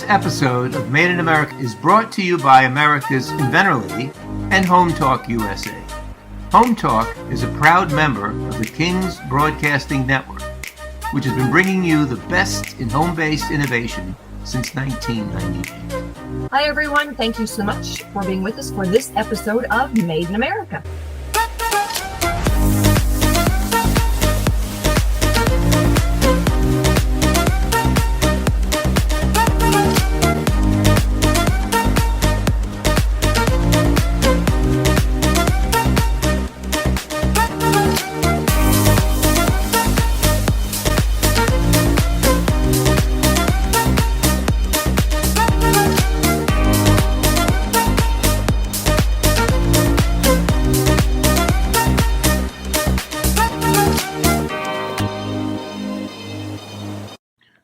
This episode of Made in America is brought to you by America's Inventorly and Home Talk USA. Home Talk is a proud member of the King's Broadcasting Network, which has been bringing you the best in home-based innovation since 1998. Hi, everyone. Thank you so much for being with us for this episode of Made in America.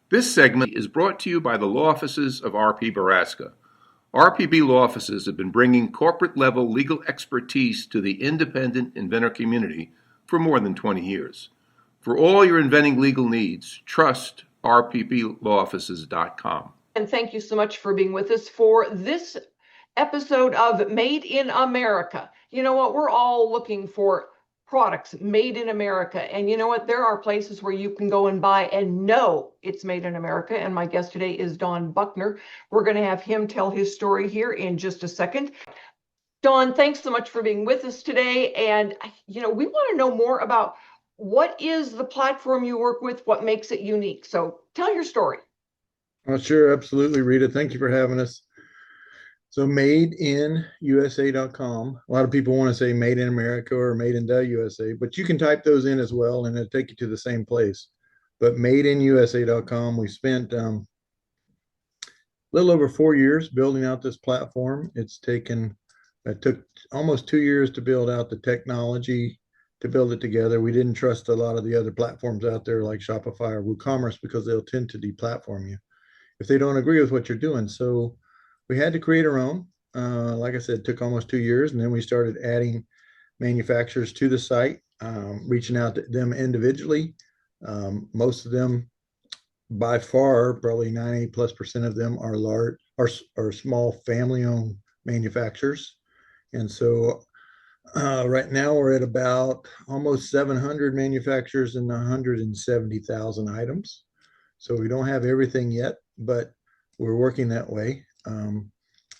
This segment is brought to you by the law offices of R.P. Baraska. RPB law offices have been bringing corporate-level legal expertise to the independent inventor community for more than 20 years. For all your inventing legal needs, trust rpblawoffices.com. And thank you so much for being with us for this episode of Made in America. You know what? We're all looking for products made in America. And you know what? There are places where you can go and buy and know it's made in America. And my guest today is Don Buckner. We're going to have him tell his story here in just a second. Don, thanks so much for being with us today. And, we want to know more about what is the platform you work with, what makes it unique. So tell your story. Oh, sure. Absolutely, Rita. Thank you for having us. So MadeInUSA.com. A lot of people want to say Made in America or Made in the USA, but you can type those in as well and it'll take you to the same place. But MadeInUSA.com, we spent a little over 4 years building out this platform. It took almost 2 years to build out the technology to build it together. We didn't trust a lot of the other platforms out there like Shopify or WooCommerce because they'll tend to deplatform you if they don't agree with what you're doing. So we had to create our own. Like I said, it took almost 2 years, and then we started adding manufacturers to the site, reaching out to them individually. Most of them, by far, probably 90+% of them are small family-owned manufacturers. And so right now we're at about almost 700 manufacturers and 170,000 items. So we don't have everything yet, but we're working that way.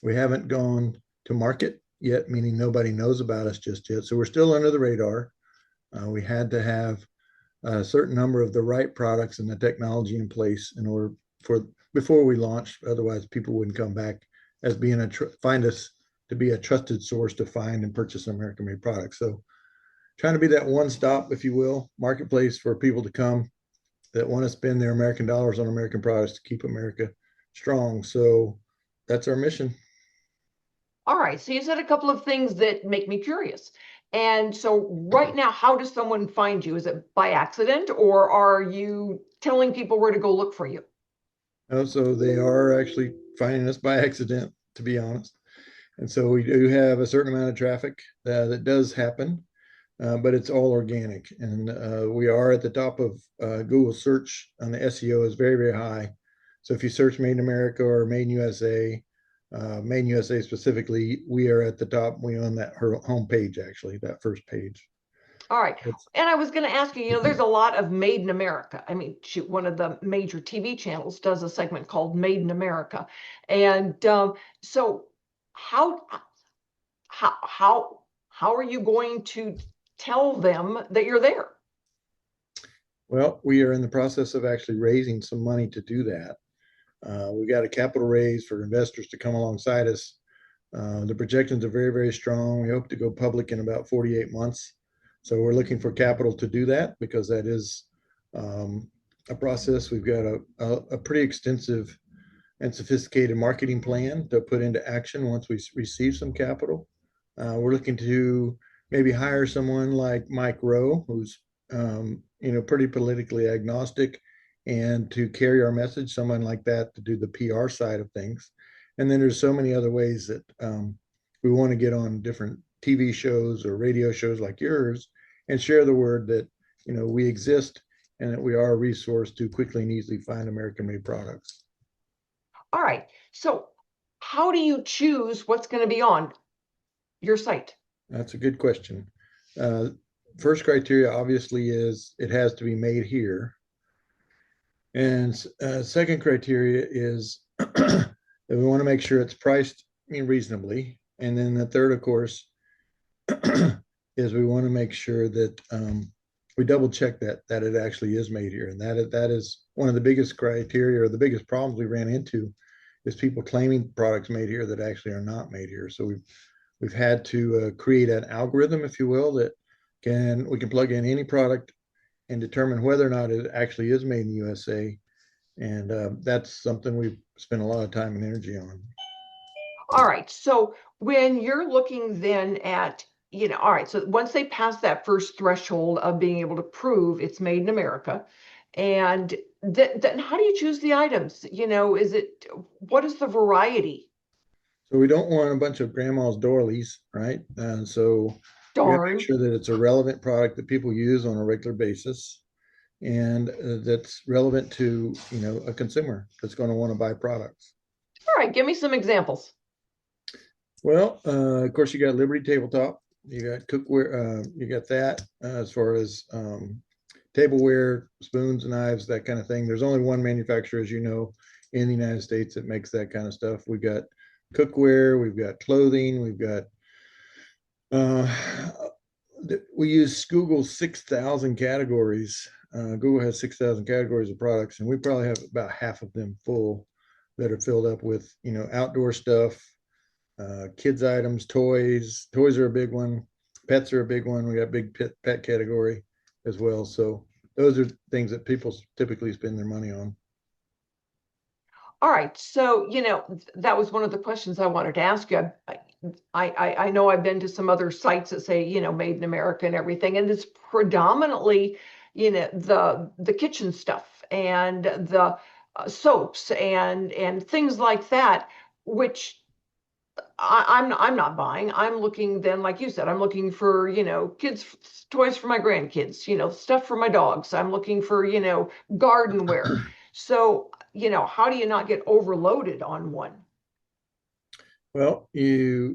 We haven't gone to market yet, meaning nobody knows about us just yet. So we're still under the radar. We had to have a certain number of the right products and the technology in place before we launched. Otherwise, people wouldn't come back as being find us to be a trusted source to find and purchase American-made products. So trying to be that one-stop, if you will, marketplace for people to come that want to spend their American dollars on American products to keep America strong. So that's our mission. All right. So you said a couple of things that make me curious. And so right now, how does someone find you? Is it by accident, or are you telling people where to go look for you? So they are actually finding us by accident, to be honest. And so we do have a certain amount of traffic that does happen, but it's all organic. And we are at the top of Google search, and the SEO is very, very high. So if you search Made in America or Made in USA, Made in USA specifically, we are at the top. We own her homepage, actually, that first page. All right. And I was going to ask you, there's a lot of Made in America. I mean, shoot, one of the major TV channels does a segment called Made in America. And so how are you going to tell them that you're there? Well, we are in the process of actually raising some money to do that. We got a capital raise for investors to come alongside us. The projections are very, very strong. We hope to go public in about 48 months. So we're looking for capital to do that because that is a process. We've got a pretty extensive and sophisticated marketing plan to put into action once we receive some capital. We're looking to maybe hire someone like Mike Rowe, who's pretty politically agnostic, and to carry our message, someone like that to do the PR side of things. And then there's so many other ways that we want to get on different TV shows or radio shows like yours and share the word that, we exist and that we are a resource to quickly and easily find American-made products. All right. So how do you choose what's going to be on your site? That's a good question. Uh, First criteria obviously is it has to be made here. And second criteria is that we want to make sure it's priced reasonably. And then the third, of course, is we want to make sure that we double check that it actually is made here. And that is one of the biggest criteria or the biggest problems we ran into is people claiming products made here that actually are not made here. So we've had to create an algorithm, if you will, that we can plug in any product and determine whether or not it actually is made in the USA. And that's something we've spent a lot of time and energy on. All right. So when you're looking then at, all right, so once they pass that first threshold of being able to prove it's made in America, and then how do you choose the items? What is the variety? So we don't want a bunch of grandma's doilies, right? And so we got to make Darn. sure that it's a relevant product that people use on a regular basis and that's relevant to, a consumer that's going to want to buy products. All right. Give me some examples. Well, of course, you got Liberty Tabletop, you got cookware, you got that as far as tableware, spoons, knives, that kind of thing. There's only one manufacturer, as you know, in the United States that makes that kind of stuff. We got cookware, we've got clothing, we've got we use Google's 6,000 categories. Google has 6,000 categories of products, and we probably have about half of them full that are filled up with, outdoor stuff, kids items, toys. Toys are a big one. Pets are a big one. We got a big pet category as well. So those are things that people typically spend their money on. All right. So, that was one of the questions I wanted to ask you. I know I've been to some other sites that say, made in America and everything, and it's predominantly, the kitchen stuff and the soaps and things like that, which I'm not buying. I'm looking then, like you said, I'm looking for, kids toys for my grandkids, stuff for my dogs. I'm looking for, gardenware. So, how do you not get overloaded on one? Well, you're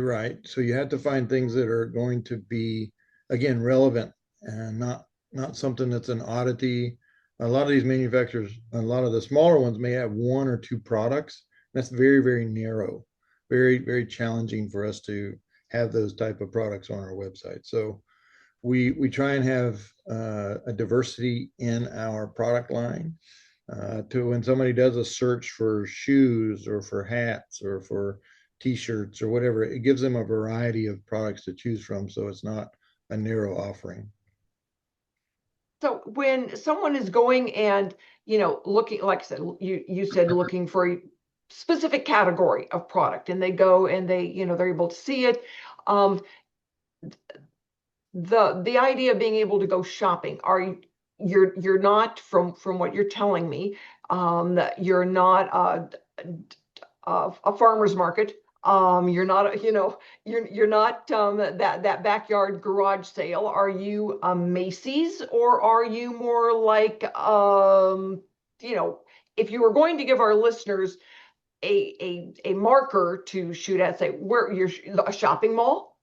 right. So you have to find things that are going to be, again, relevant and not something that's an oddity. A lot of these manufacturers, a lot of the smaller ones may have one or two products. That's very, very narrow, very, very challenging for us to have those type of products on our website. So we try and have a diversity in our product line to when somebody does a search for shoes or for hats or for t-shirts or whatever, it gives them a variety of products to choose from. So it's not a narrow offering. So when someone is going and, looking, like I said, you said looking for a specific category of product and they go and they're able to see it. The idea of being able to go shopping, you're not from what you're telling me, that you're not a farmer's market. You're not, you're not that backyard garage sale. Are you a Macy's or are you more like, if you were going to give our listeners a marker to shoot at, say, where you're a shopping mall?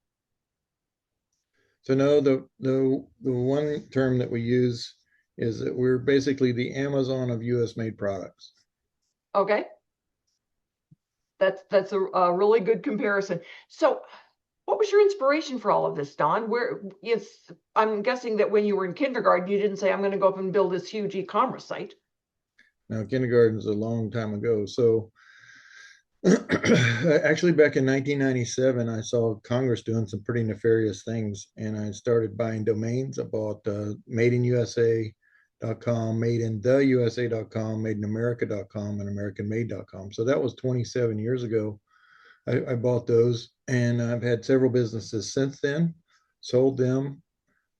So no, the one term that we use is that we're basically the Amazon of US made products. Okay. That's a really good comparison. So what was your inspiration for all of this, Don? Yes, I'm guessing that when you were in kindergarten, you didn't say, I'm going to go up and build this huge e-commerce site. Now, kindergarten's a long time ago. So actually, back in 1997, I saw Congress doing some pretty nefarious things, and I started buying domains. I bought MadeInUSA.com, MadeInTheUSA.com, MadeInAmerica.com, and AmericanMade.com. So that was 27 years ago. I bought those, and I've had several businesses since then, sold them,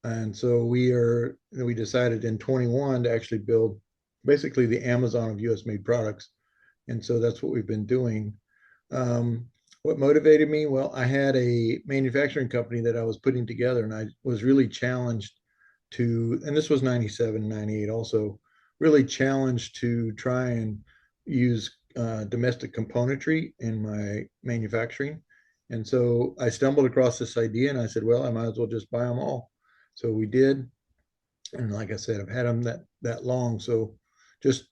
and so we decided in 21 to actually build basically the Amazon of US made products. And so that's what we've been doing. What motivated me? Well, I had a manufacturing company that I was putting together, and I was really challenged and this was 97, 98 also, really challenged to try and use domestic componentry in my manufacturing. And so I stumbled across this idea and I said, well, I might as well just buy them all. So we did. And like I said, I've had them that long. So just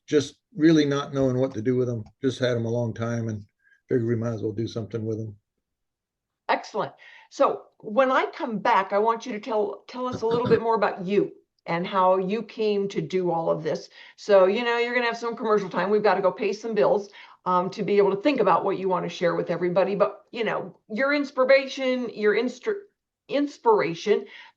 really not knowing what to do with them, just had them a long time and figured we might as well do something with them. Excellent. So when I come back, I want you to tell us a little bit more about you and how you came to do all of this. So, you're going to have some commercial time. We've got to go pay some bills to be able to think about what you want to share with everybody. But, your inspiration,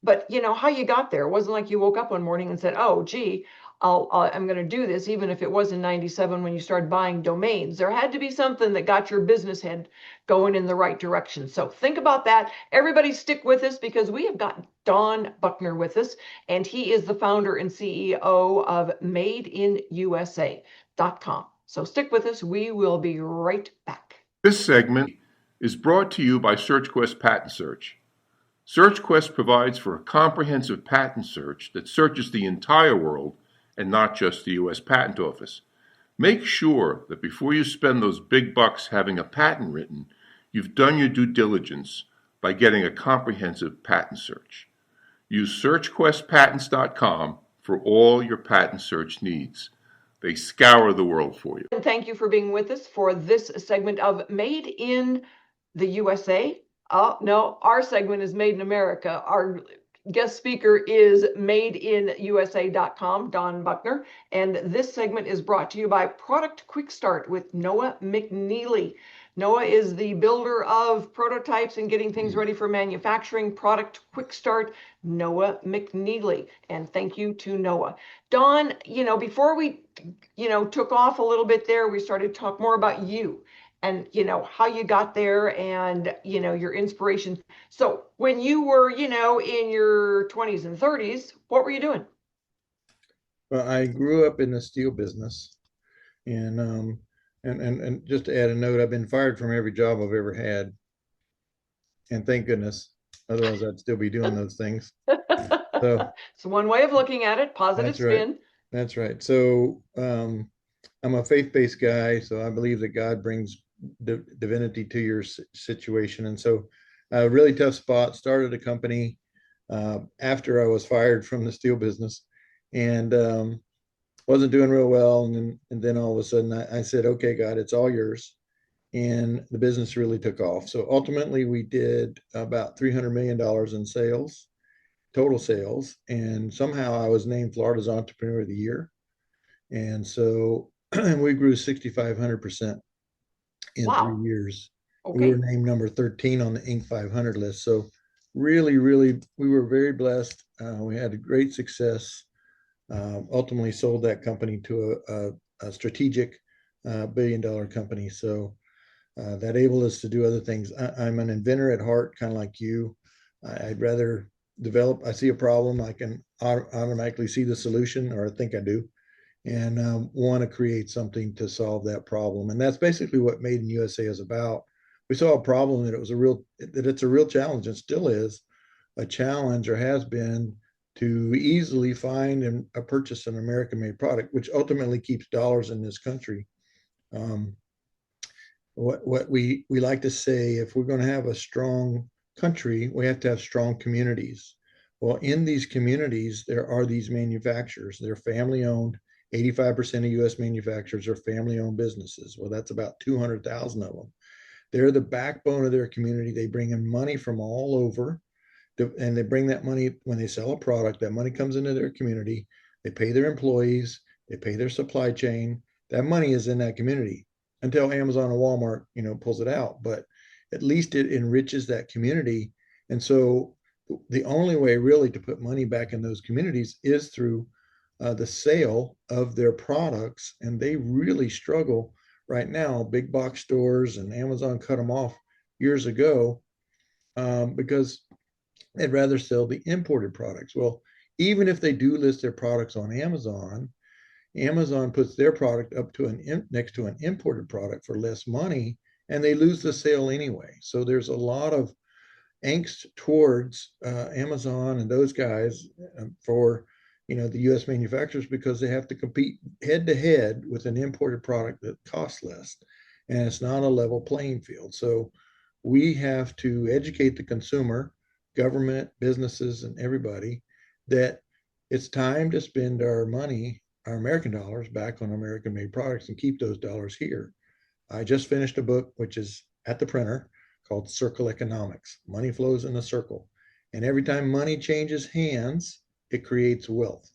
but, how you got there. It wasn't like you woke up one morning and said, oh, gee, I'm going to do this, even if it was in 97 when you started buying domains. There had to be something that got your business head going in the right direction. So think about that. Everybody stick with us because we have got Don Buckner with us, and he is the founder and CEO of MadeInUSA.com. So stick with us. We will be right back. This segment is brought to you by SearchQuest Patent Search. SearchQuest provides for a comprehensive patent search that searches the entire world and not just the U.S. Patent Office. Make sure that before you spend those big bucks having a patent written, you've done your due diligence by getting a comprehensive patent search. Use SearchQuestPatents.com for all your patent search needs. They scour the world for you. And thank you for being with us for this segment of Made in the USA. No, our segment is Made in America. Our guest speaker is MadeInUSA.com, Don Buckner. And this segment is brought to you by Product Quick Start with Noah McNeely. Noah is the builder of prototypes and getting things ready for manufacturing. Product Quick Start, Noah McNeely. And thank you to Noah. Don, before we, took off a little bit there, we started to talk more about you and, how you got there and, your inspiration. So when you were, in your 20s and 30s, what were you doing? Well, I grew up in the steel business, and just to add a note, I've been fired from every job I've ever had, and thank goodness. Otherwise, I'd still be doing those things. So it's one way of looking at it. Positive spin. Right. That's right. So I'm a faith-based guy, so I believe that God brings divinity to your situation, and so a really tough spot. Started a company after I was fired from the steel business, and wasn't doing real well. And then all of a sudden I said, okay, God, it's all yours. And the business really took off. So ultimately we did about $300 million in sales, total sales. And somehow I was named Florida's Entrepreneur of the Year. And so we grew 6,500% in 3 years. Okay. We were named number 13 on the Inc. 500 list. So really, we were very blessed. We had a great success. Ultimately sold that company to a strategic $1 billion company. So that enabled us to do other things. I'm an inventor at heart, kind of like you. I'd rather develop. I see a problem, I can automatically see the solution, or I think I do, and want to create something to solve that problem. And that's basically what Made in USA is about. We saw a problem that it's a real challenge, and still is a challenge, or has been, to easily find and purchase an American-made product, which ultimately keeps dollars in this country. What we like to say, if we're going to have a strong country, we have to have strong communities. Well, in these communities, there are these manufacturers. They're family-owned. 85% of U.S. manufacturers are family-owned businesses. Well, that's about 200,000 of them. They're the backbone of their community. They bring in money from all over. And they bring that money when they sell a product. That money comes into their community. They pay their employees. They pay their supply chain. That money is in that community until Amazon and Walmart, pulls it out. But at least it enriches that community. And so the only way really to put money back in those communities is through the sale of their products. And they really struggle right now. Big box stores and Amazon cut them off years ago because they'd rather sell the imported products. Well, even if they do list their products on Amazon, Amazon puts their product up to next to an imported product for less money, and they lose the sale anyway. So there's a lot of angst towards Amazon and those guys for the U.S. manufacturers because they have to compete head to head with an imported product that costs less, and it's not a level playing field. So we have to educate the consumer, government, businesses, and everybody that it's time to spend our money, our American dollars, back on American-made products and keep those dollars here. I just finished a book, which is at the printer, called Circle Economics. Money flows in a circle. And every time money changes hands, it creates wealth.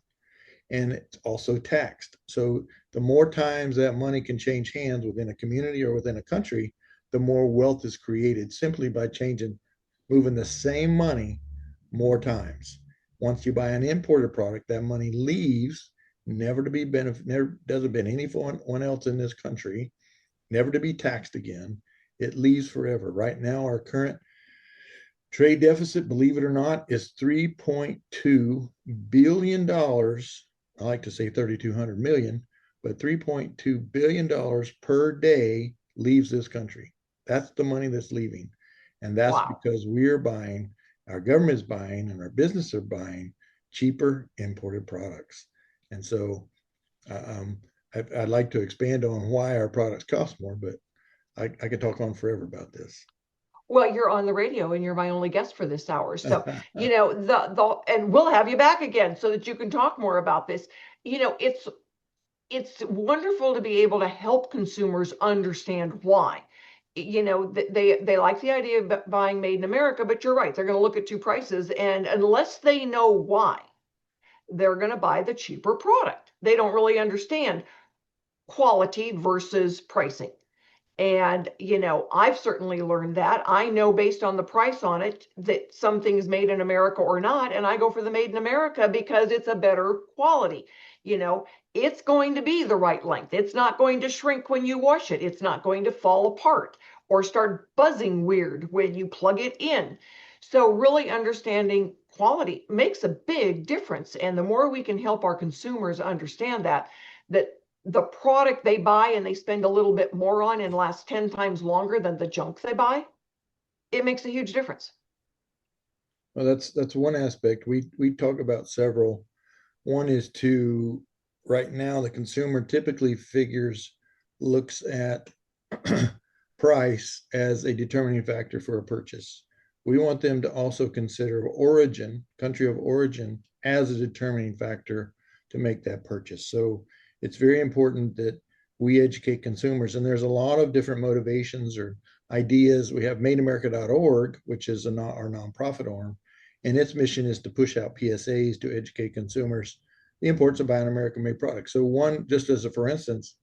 And it's also taxed. So the more times that money can change hands within a community or within a country, the more wealth is created simply by moving the same money more times. Once you buy an imported product, that money leaves, never to be never doesn't benefit anyone else in this country, never to be taxed again. It leaves forever. Right now, our current trade deficit, believe it or not, is $3.2 billion. I like to say 3,200 million, but $3.2 billion per day leaves this country. That's the money that's leaving. And that's Wow. because we're buying, our government is buying, and our businesses are buying cheaper imported products. And so I'd like to expand on why our products cost more, but I could talk on forever about this. Well, you're on the radio and you're my only guest for this hour. So, and we'll have you back again so that you can talk more about this. It's wonderful to be able to help consumers understand why. They like the idea of buying made in America, but you're right. They're going to look at two prices, and unless they know why, they're going to buy the cheaper product. They don't really understand quality versus pricing. And, I've certainly learned that. I know based on the price on it that some things made in America or not, and I go for the made in America because it's a better quality. It's going to be the right length. It's not going to shrink when you wash it. It's not going to fall apart or start buzzing weird when you plug it in. So really understanding quality makes a big difference. And the more we can help our consumers understand that the product they buy and they spend a little bit more on and lasts 10 times longer than the junk they buy, it makes a huge difference. Well, that's one aspect. We talk about several. One is right now, the consumer typically looks at price as a determining factor for a purchase. We want them to also consider country of origin, as a determining factor to make that purchase. So it's very important that we educate consumers, and there's a lot of different motivations or ideas. We have MadeInUSA.org, which is our nonprofit arm, and its mission is to push out PSAs to educate consumers the importance of buying American-made products. So for instance,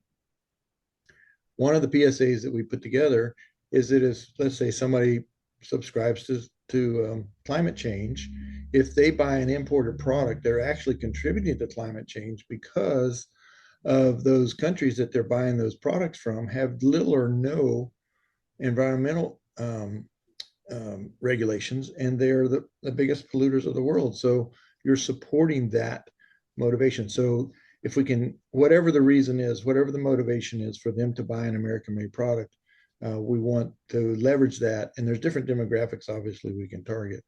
one of the PSAs that we put together is that if, let's say, somebody subscribes to climate change, if they buy an imported product, they're actually contributing to climate change because of those countries that they're buying those products from have little or no environmental regulations, and they're the biggest polluters of the world. So you're supporting that motivation. So if we can, whatever the reason is, whatever the motivation is for them to buy an American-made product, we want to leverage that. And there's different demographics, obviously, we can target.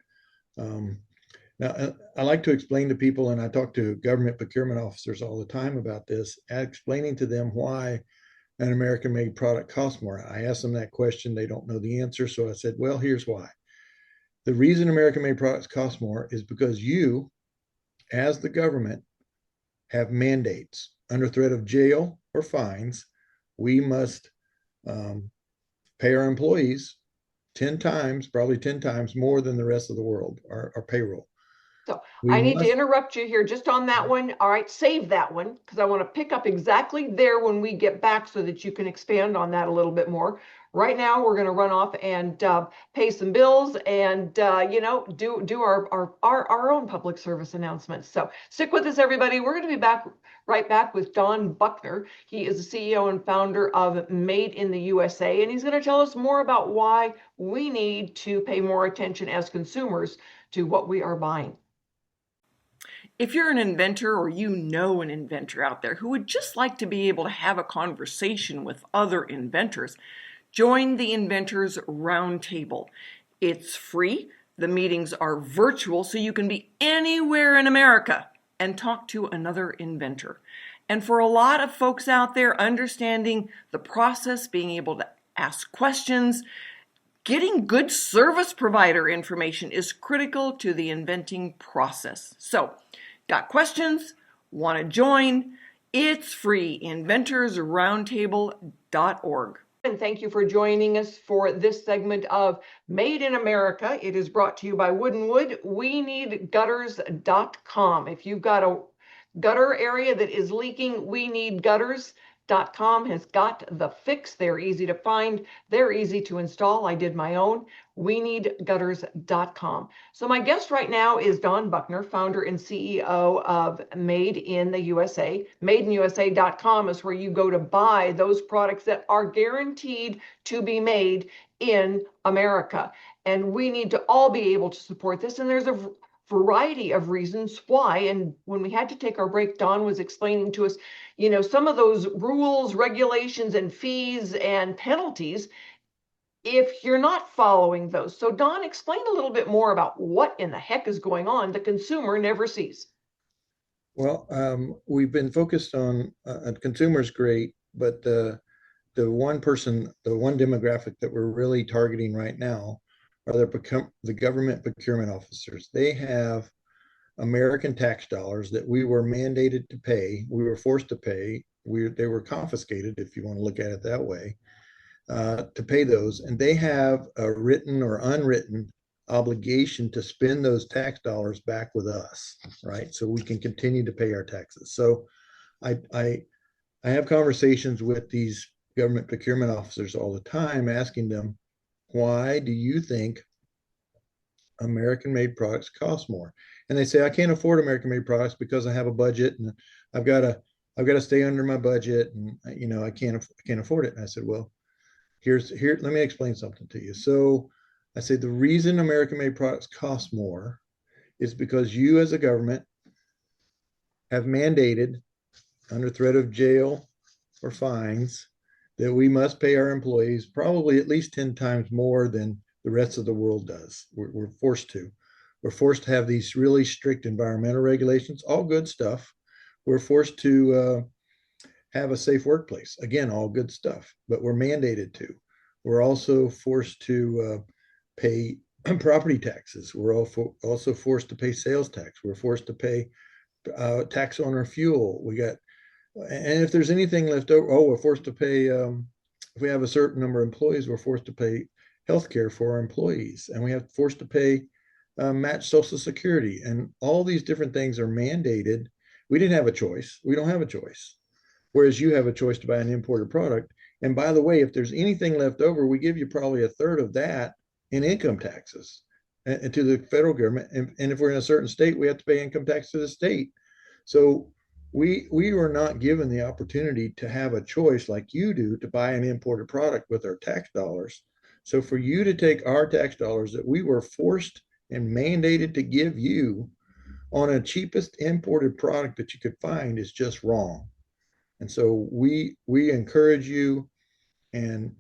Now, I like to explain to people, and I talk to government procurement officers all the time about this, explaining to them why an American-made product costs more. I ask them that question. They don't know the answer. So I said, well, here's why. The reason American-made products cost more is because you, as the government, have mandates. Under threat of jail or fines, we must pay our employees probably 10 times more than the rest of the world, our payroll. So I need to interrupt you here just on that one. All right, save that one because I want to pick up exactly there when we get back so that you can expand on that a little bit more. Right now, we're going to run off and pay some bills and do our own public service announcements. So stick with us, everybody. We're going to be right back with Don Buckner. He is the CEO and founder of Made in the USA, and he's going to tell us more about why we need to pay more attention as consumers to what we are buying. If you're an inventor or you know an inventor out there who would just like to be able to have a conversation with other inventors, join the Inventors Roundtable. It's free. The meetings are virtual, so you can be anywhere in America and talk to another inventor. And for a lot of folks out there, understanding the process, being able to ask questions, getting good service provider information is critical to the inventing process. So, got questions? Want to join? It's free, inventorsroundtable.org. And thank you for joining us for this segment of Made in America. It is brought to you by Wood and Wood. We need gutters.com. If you've got a gutter area that is leaking, we need gutters.com has got the fix. They're easy to find. They're easy to install. I did my own. We need gutters.com. So my guest right now is Don Buckner, founder and CEO of Made in the USA. MadeInUSA.com is where you go to buy those products that are guaranteed to be made in America. And we need to all be able to support this. And there's a variety of reasons why. And when we had to take our break, Don was explaining to us, some of those rules, regulations, and fees and penalties if you're not following those. So Don, explain a little bit more about what in the heck is going on the consumer never sees. Well, we've been focused on consumers, great, but the one demographic that we're really targeting right now are the government procurement officers. They have American tax dollars that we were mandated to pay. We were forced to pay. They were confiscated, if you want to look at it that way, to pay those. And they have a written or unwritten obligation to spend those tax dollars back with us, right? So we can continue to pay our taxes. So I have conversations with these government procurement officers all the time, asking them, why do you think American-made products cost more? And they say, I can't afford American-made products because I have a budget and I've got to stay under my budget, and I can't afford it. And I said, well, let me explain something to you. So I say the reason American-made products cost more is because you as a government have mandated, under threat of jail or fines, that we must pay our employees probably at least 10 times more than the rest of the world does. We're forced to. We're forced to have these really strict environmental regulations, all good stuff. We're forced to have a safe workplace. Again, all good stuff, but we're mandated to. We're also forced to pay property taxes. We're also forced to pay sales tax. We're forced to pay tax on our fuel. And if there's anything left over, we're forced to pay, if we have a certain number of employees, we're forced to pay healthcare for our employees. And we have forced to pay match Social Security. And all these different things are mandated. We didn't have a choice. We don't have a choice. Whereas you have a choice to buy an imported product. And by the way, if there's anything left over, we give you probably a third of that in income taxes and to the federal government. And if we're in a certain state, we have to pay income tax to the state. So we were not given the opportunity to have a choice like you do to buy an imported product with our tax dollars. So for you to take our tax dollars that we were forced and mandated to give you on a cheapest imported product that you could find is just wrong. And so we encourage you, and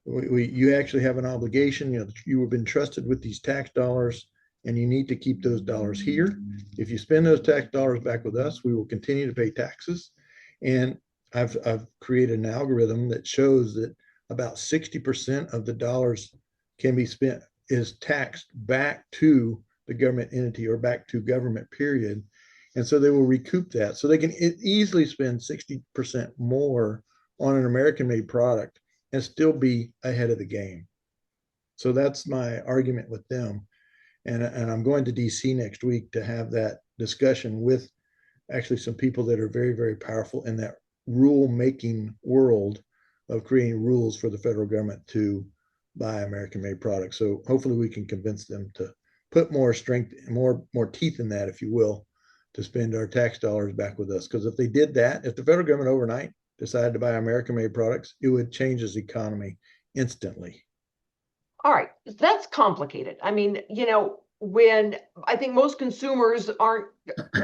you actually have an obligation. You have been trusted with these tax dollars, and you need to keep those dollars here. If you spend those tax dollars back with us, we will continue to pay taxes. And I've created an algorithm that shows that about 60% of the dollars can be spent is taxed back to the government entity or back to government, period. And so they will recoup that. So they can easily spend 60% more on an American-made product and still be ahead of the game. So that's my argument with them. And I'm going to DC next week to have that discussion with actually some people that are very, very powerful in that rule-making world of creating rules for the federal government to buy American-made products. So hopefully we can convince them to put more strength, more teeth in that, if you will, to spend our tax dollars back with us. Because if they did that, if the federal government overnight decided to buy American-made products, it would change this economy instantly. All right, that's complicated. I mean, when I think most consumers aren't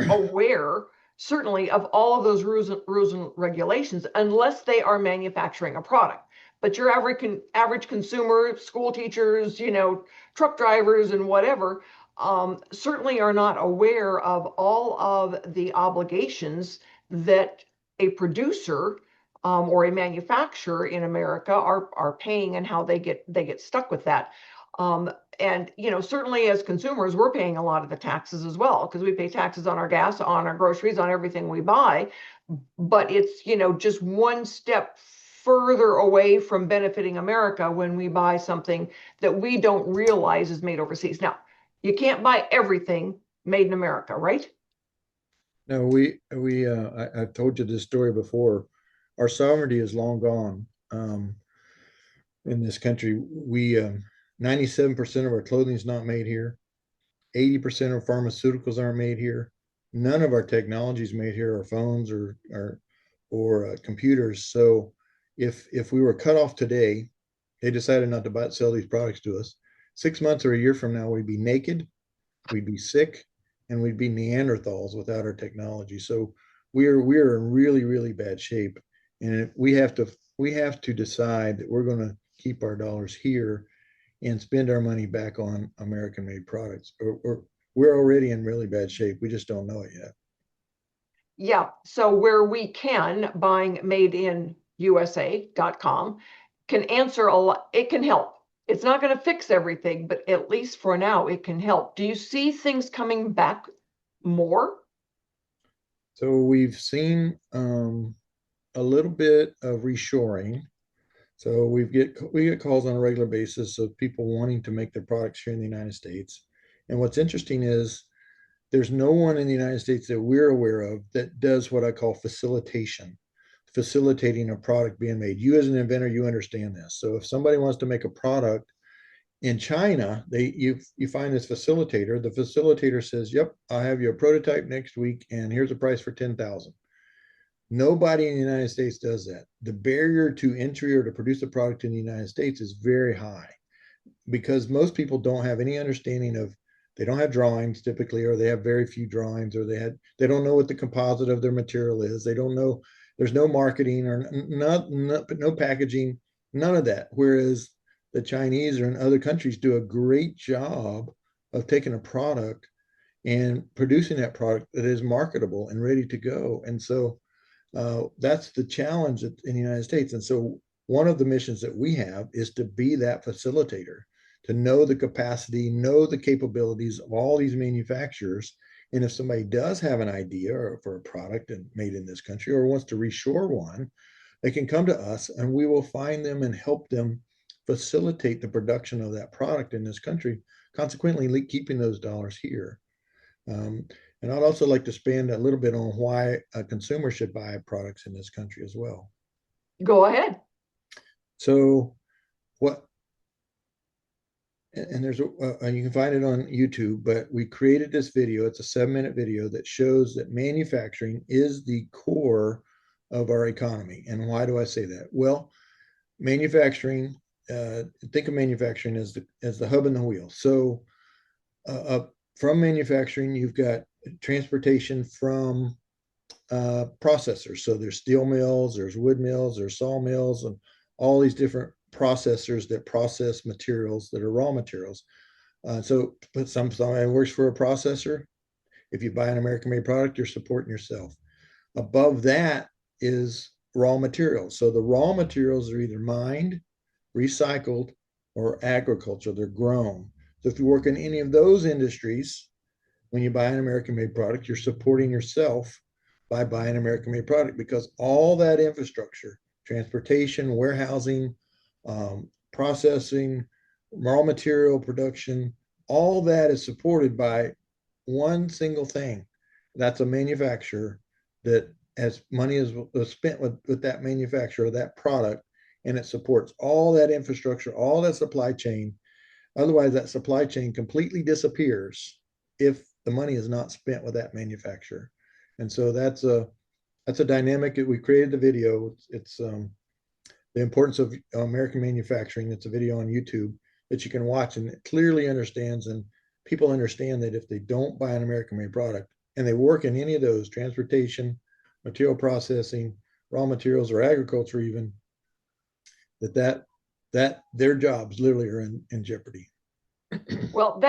aware, certainly, of all of those rules and regulations, unless they are manufacturing a product. But your average consumer, school teachers, truck drivers and whatever, certainly are not aware of all of the obligations that a producer or a manufacturer in America are paying, and how they get stuck with that. And certainly as consumers, we're paying a lot of the taxes as well, because we pay taxes on our gas, on our groceries, on everything we buy. But it's just one step further away from benefiting America when we buy something that we don't realize is made overseas. Now, you can't buy everything made in America, right? No, I've told you this story before. Our sovereignty is long gone in this country. 97% of our clothing is not made here. 80% of pharmaceuticals aren't made here. None of our technology is made here, our phones or computers. So if we were cut off today, they decided not to sell these products to us. 6 months or a year from now, we'd be naked, we'd be sick, and we'd be Neanderthals without our technology. So we're in really, really bad shape. And we have to decide that we're going to keep our dollars here and spend our money back on American-made products. Or we're already in really bad shape. We just don't know it yet. Yeah. So where we can, buying MadeInUSA.com can answer a lot. It can help. It's not going to fix everything, but at least for now, it can help. Do you see things coming back more? So we've seen a little bit of reshoring. So we get calls on a regular basis of people wanting to make their products here in the United States. And what's interesting is there's no one in the United States that we're aware of that does what I call facilitating a product being made. You as an inventor, you understand this. So if somebody wants to make a product in China, you find this facilitator. The facilitator says, "Yep, I'll have you a prototype next week, and here's a price for 10,000." Nobody in the United States does that. The barrier to entry or to produce a product in the United States is very high because most people don't have any understanding of, they don't have drawings typically, or they have very few drawings, or they don't know what the composite of their material is. They don't know, there's no marketing or no packaging, none of that. Whereas the Chinese or in other countries do a great job of taking a product and producing that product that is marketable and ready to go. And so that's the challenge in the United States. And so one of the missions that we have is to be that facilitator, to know the capacity, know the capabilities of all these manufacturers. And if somebody does have an idea for a product and made in this country or wants to reshore one, they can come to us and we will find them and help them facilitate the production of that product in this country, consequently keeping those dollars here. And I'd also like to expand a little bit on why a consumer should buy products in this country as well. Go ahead. So and there's and you can find it on YouTube, but we created this video. It's a 7-minute video that shows that manufacturing is the core of our economy. And why do I say that? Well, manufacturing, think of manufacturing as the hub and the wheel. So from manufacturing, you've got transportation from processors. So there's steel mills, there's wood mills, there's sawmills, and all these different processors that process materials that are raw materials. But somebody works for a processor. If you buy an American-made product, you're supporting yourself. Above that is raw materials. So the raw materials are either mined, recycled, or agriculture. They're grown. So if you work in any of those industries, when you buy an American-made product, you're supporting yourself by buying an American-made product, because all that infrastructure, transportation, warehousing, processing, raw material production, all that is supported by one single thing. That's a manufacturer that has money is spent with that manufacturer, that product, and it supports all that infrastructure, all that supply chain. Otherwise, that supply chain completely disappears if the money is not spent with that manufacturer. And so that's a dynamic that we created the video. It's the importance of American manufacturing. It's a video on YouTube that you can watch, and it clearly understands, and people understand that if they don't buy an American-made product and they work in any of those, transportation, material processing, raw materials, or agriculture even, that their jobs literally are in jeopardy. Well,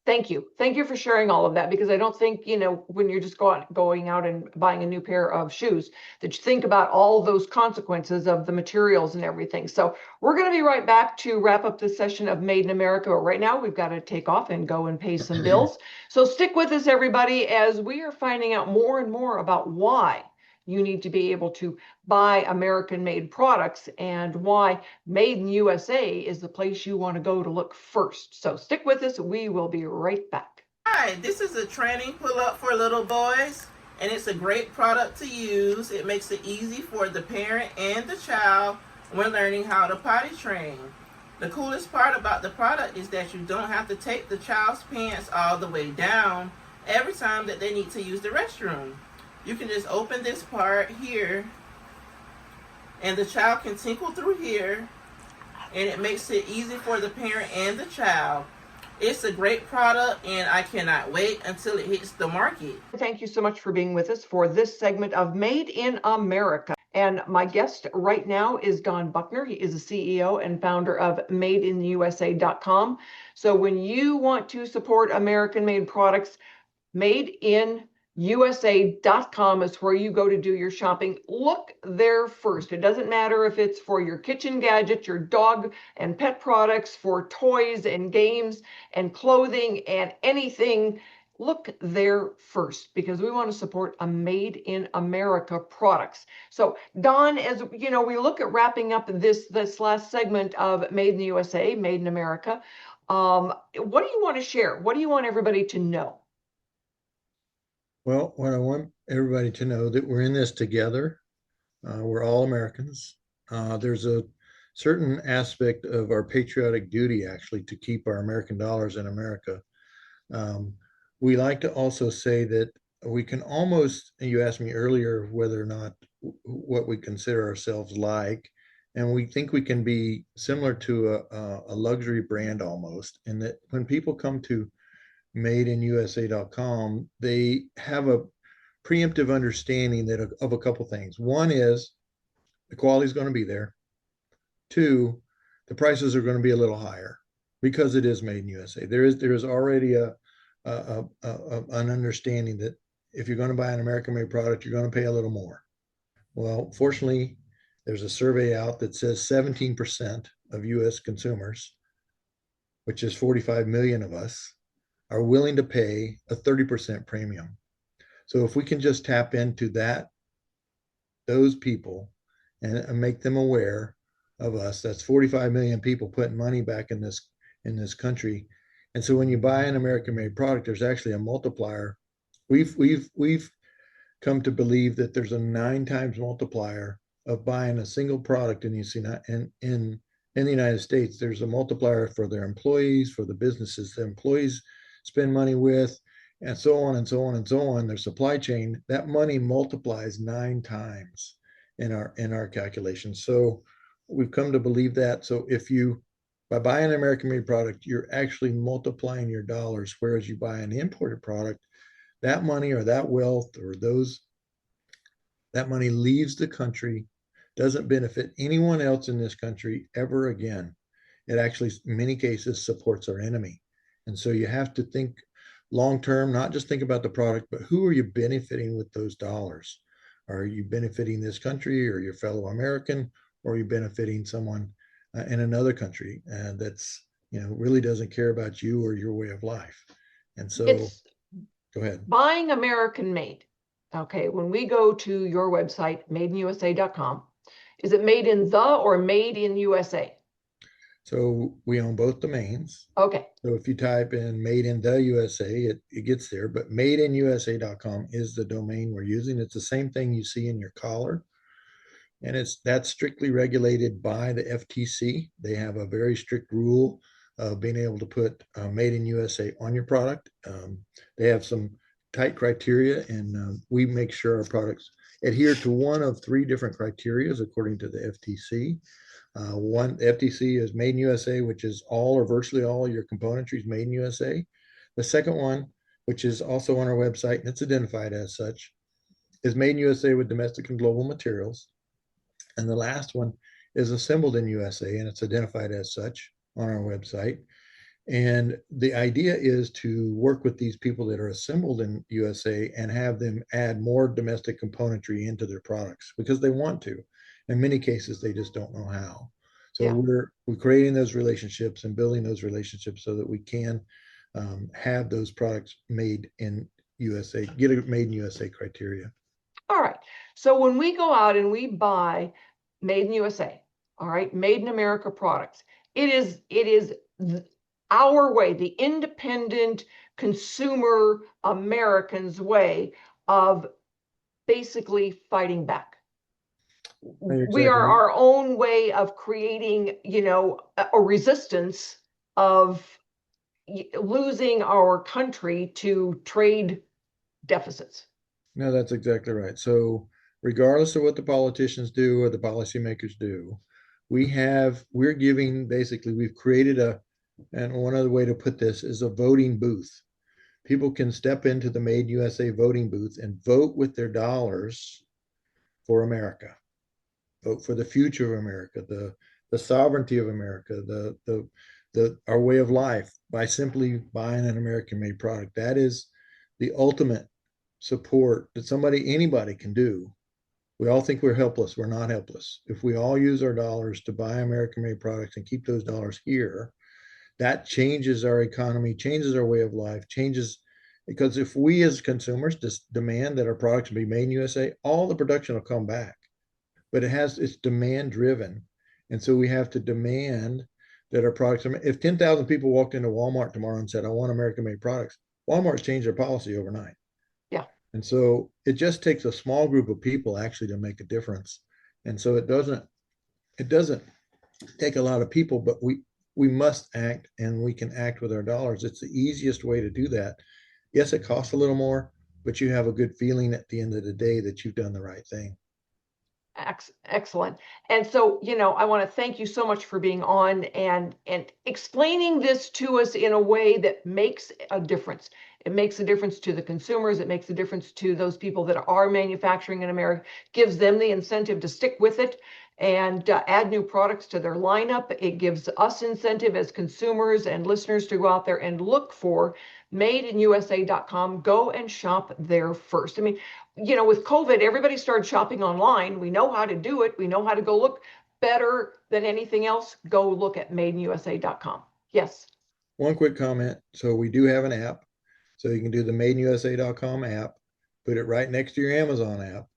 thank you. Thank you for sharing all of that, because I don't think, when you're just going out and buying a new pair of shoes, that you think about all those consequences of the materials and everything. So we're going to be right back to wrap up this session of Made in America. But right now, we've got to take off and go and pay some bills. So stick with us, everybody, as we are finding out more and more about why you need to be able to buy American-made products and why Made in USA is the place you want to go to look first. So stick with us. We will be right back. Hi, this is a training pull-up for little boys, and it's a great product to use. It makes it easy for the parent and the child when learning how to potty train. The coolest part about the product is that you don't have to take the child's pants all the way down every time that they need to use the restroom. You can just open this part here, and the child can tinkle through here, and it makes it easy for the parent and the child. It's a great product, and I cannot wait until it hits the market. Thank you so much for being with us for this segment of Made in America. And my guest right now is Don Buckner. He is the CEO and founder of MadeInUSA.com. So when you want to support American-made products, MadeInUSA.com is where you go to do your shopping. Look there first. It doesn't matter if it's for your kitchen gadgets, your dog and pet products, for toys and games and clothing and anything. Look there first, because we want to support a Made in America products. So Don, as we look at wrapping up this last segment of Made in the USA, Made in America, what do you want to share? What do you want everybody to know? Well, what I want everybody to know that we're in this together. We're all Americans. There's a certain aspect of our patriotic duty, actually, to keep our American dollars in America. We like to also say that we can almost, and you asked me earlier whether or not what we consider ourselves like, and we think we can be similar to a luxury brand almost, in that when people come to MadeInUSA.com, they have a preemptive understanding that of a couple things. One is the quality is going to be there. Two, the prices are going to be a little higher because it is made in USA. There is already an understanding that if you're going to buy an American-made product, you're going to pay a little more. Well, fortunately, there's a survey out that says 17% of US consumers, which is 45 million of us, are willing to pay a 30% premium. So if we can just tap into those people and make them aware of us, that's 45 million people putting money back in this country. And so when you buy an American-made product, there's actually a multiplier. We've come to believe that there's a 9 times multiplier of buying a single product in the United States. There's a multiplier for their employees, for the businesses the employees spend money with, and so on and so on and so on. Their supply chain, that money multiplies 9 times in our calculations. So we've come to believe that. So by buying an American-made product, you're actually multiplying your dollars, whereas you buy an imported product, that money or that wealth or that money leaves the country, doesn't benefit anyone else in this country ever again. It actually, in many cases, supports our enemy. And so you have to think long term, not just think about the product, but who are you benefiting with those dollars? Are you benefiting this country or your fellow American, or are you benefiting someone in another country that's really doesn't care about you or your way of life? And so, go ahead. Buying American made. Okay, when we go to your website, MadeInUSA.com, is it made in the or made in USA? So we own both domains. Okay. So if you type in Made in the USA, it gets there, but MadeInUSA.com is the domain we're using. It's the same thing you see in your collar. And that's strictly regulated by the FTC. They have a very strict rule of being able to put Made in USA on your product. They have some tight criteria, and we make sure our products adhere to one of 3 different criteria according to the FTC. One, the FTC is Made in USA, which is all or virtually all your componentry is made in USA. The second one, which is also on our website, and it's identified as such, is Made in USA with domestic and global materials. And the last one is assembled in USA, and it's identified as such. on our website. And the idea is to work with these people that are assembled in USA and have them add more domestic componentry into their products because they want to. In many cases, they just don't know how. So Yeah. we're creating those relationships and building those relationships so that we can have those products made in USA, get a made in USA criteria. All right. So when we go out and we buy Made in USA, all right, Made in America products, it is our way, the independent consumer Americans way of basically fighting back. We are our own way of creating, a resistance of losing our country to trade deficits. No, that's exactly right. So regardless of what the politicians do or the policymakers do, we're giving basically we've created and one other way to put this is a voting booth. People can step into the Made USA voting booth and vote with their dollars for America. Vote for the future of America, the sovereignty of America, the our way of life by simply buying an American made product. That is the ultimate support that anybody can do. We all think we're helpless. We're not helpless. If we all use our dollars to buy American made products and keep those dollars here, that changes our economy, changes our way of life, changes because if we as consumers just demand that our products be made in USA, all the production will come back. But it's demand driven. And so we have to demand that our products if 10,000 people walked into Walmart tomorrow and said, I want American made products, Walmart's changed their policy overnight. Yeah. And so it just takes a small group of people actually to make a difference. And so it doesn't take a lot of people, but we must act, and we can act with our dollars. It's the easiest way to do that. Yes, it costs a little more, but you have a good feeling at the end of the day that you've done the right thing. Excellent. And so, I want to thank you so much for being on and explaining this to us in a way that makes a difference. It makes a difference to the consumers. It makes a difference to those people that are manufacturing in America, gives them the incentive to stick with it and add new products to their lineup. It gives us incentive as consumers and listeners to go out there and look for MadeInUSA.com. Go and shop there first. I mean, with COVID, everybody started shopping online. We know how to do it. We know how to go look better than anything else. Go look at MadeInUSA.com. Yes. One quick comment. So we do have an app. So you can do the MadeInUSA.com app, put it right next to your Amazon app.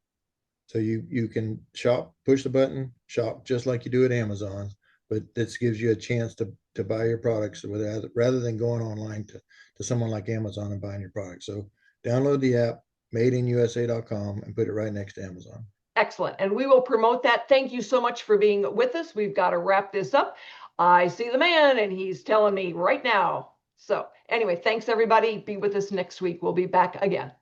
So you can shop, push the button, shop just like you do at Amazon, but this gives you a chance to buy your products rather than going online to someone like Amazon and buying your products. So download the app, MadeInUSA.com, and put it right next to Amazon. Excellent. And we will promote that. Thank you so much for being with us. We've got to wrap this up. I see the man, and he's telling me right now. So anyway, thanks, everybody. Be with us next week. We'll be back again.